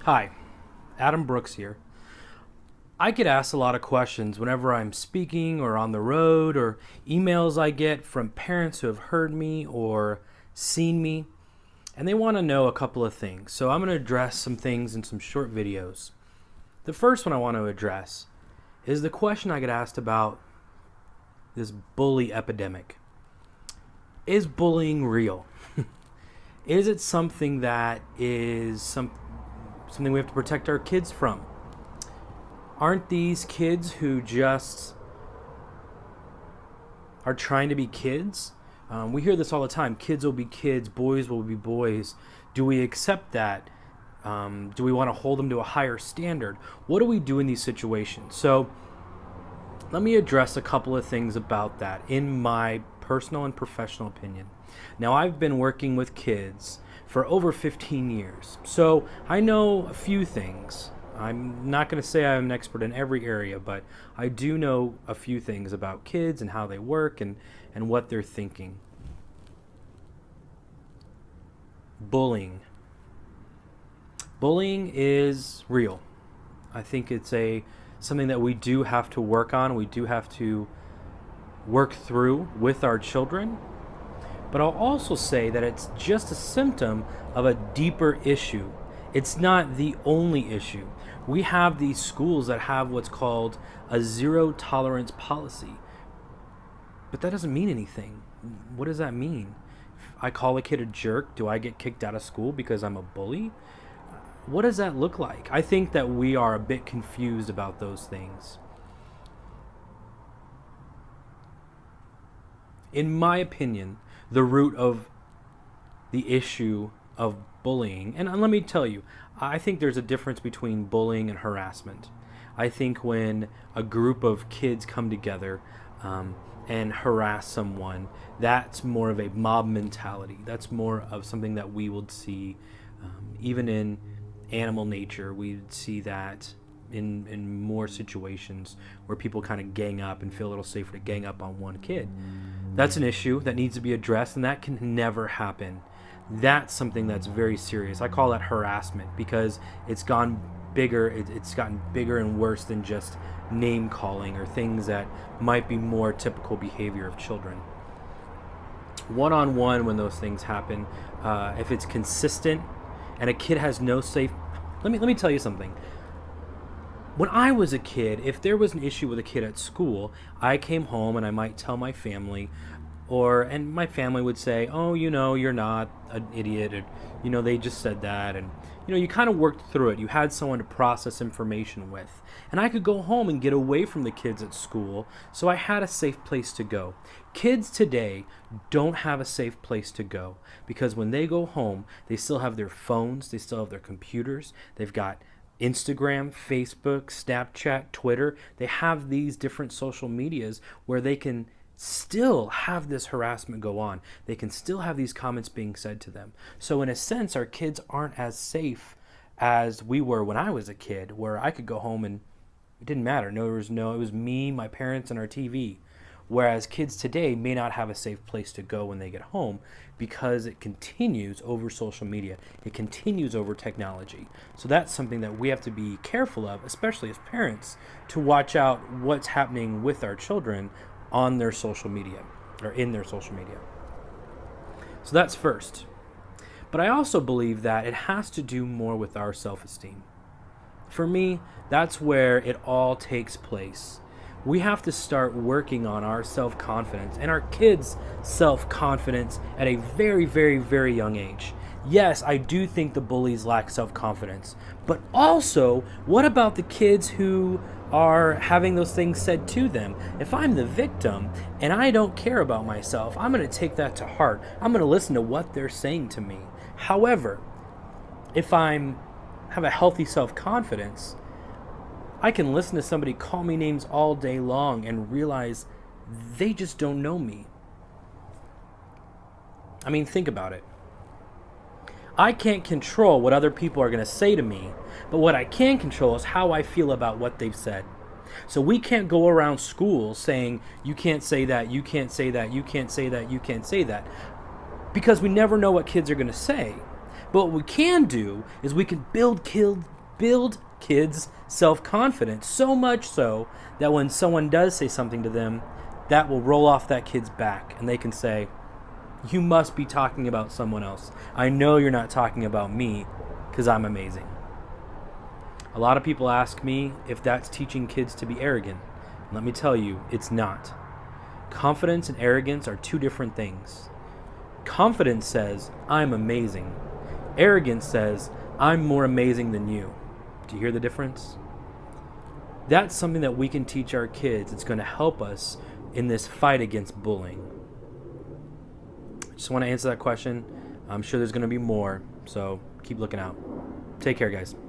Hi, Adam Brooks here. I get asked a lot of questions whenever I'm speaking or on the road, or emails I get from parents who have heard me or seen me, and they want to know a couple of things. So I'm going to address some things in some short videos. The first one I want to address is the question I get asked about this bully epidemic. Is bullying real? Is it something that is something we have to protect our kids from? Aren't these kids who just are trying to be kids? We hear this all the time. Kids will be kids, boys will be boys. Do we accept that? Do we want to hold them to a higher standard? What do we do in these situations? So let me address a couple of things about that in my personal and professional opinion. Now, I've been working with kids for over 15 years, so I know a few things. I'm not going to say I'm an expert in every area, but I do know a few things about kids and how they work and what they're thinking. Bullying. Bullying is real. I think it's something that we do have to work on. We do have to work through with our children. But I'll also say that it's just a symptom of a deeper issue. It's not the only issue. We have these schools that have what's called a zero tolerance policy. But that doesn't mean anything. What does that mean? If I call a kid a jerk, do I get kicked out of school because I'm a bully? What does that look like? I think that we are a bit confused about those things. In my opinion, the root of the issue of bullying, and let me tell you, I think there's a difference between bullying and harassment. I think when a group of kids come together and harass someone, that's more of a mob mentality. That's more of something that we would see even in animal nature. We would see that in more situations where people kind of gang up and feel a little safer to gang up on one kid. That's an issue that needs to be addressed, and that can never happen. That's something that's very serious. I call that harassment because it's gone bigger. It's gotten bigger and worse than just name calling or things that might be more typical behavior of children. One-on-one, when those things happen, if it's consistent and a kid has no safe... Let me tell you something. When I was a kid, if there was an issue with a kid at school, I came home and I might tell my family, and my family would say, oh, you're not an idiot, or, they just said that, and, you kind of worked through it. You had someone to process information with. And I could go home and get away from the kids at school, so I had a safe place to go. Kids today don't have a safe place to go because when they go home, they still have their phones, they still have their computers, they've got Instagram, Facebook, Snapchat, Twitter. They have these different social medias where they can still have this harassment go on. They can still have these comments being said to them. So in a sense, our kids aren't as safe as we were when I was a kid, where I could go home and it didn't matter. It was me, my parents, and our TV. Whereas kids today may not have a safe place to go when they get home because it continues over social media. It continues over technology. So that's something that we have to be careful of, especially as parents, to watch out what's happening with our children on their social media or in their social media. So that's first. But I also believe that it has to do more with our self-esteem. For me, that's where it all takes place. We have to start working on our self-confidence and our kids' self-confidence at a very, very, very young age. Yes, I do think the bullies lack self-confidence, but also, what about the kids who are having those things said to them? If I'm the victim and I don't care about myself, I'm going to take that to heart. I'm going to listen to what they're saying to me. However, if I have a healthy self-confidence, I can listen to somebody call me names all day long and realize they just don't know me. I mean, think about it. I can't control what other people are going to say to me, but what I can control is how I feel about what they've said. So we can't go around school saying, you can't say that, you can't say that, you can't say that, you can't say that, because we never know what kids are going to say. But what we can do is we can build kids' self-confidence, so much so that when someone does say something to them, that will roll off that kid's back, and they can say, you must be talking about someone else. I know you're not talking about me, because I'm amazing. A lot of people ask me if that's teaching kids to be arrogant. Let me tell you, it's not. Confidence and arrogance are two different things. Confidence says, I'm amazing. Arrogance says, I'm more amazing than you. Do you hear the difference? That's something that we can teach our kids. It's going to help us in this fight against bullying. I just want to answer that question. I'm sure there's going to be more, so keep looking out. Take care, guys.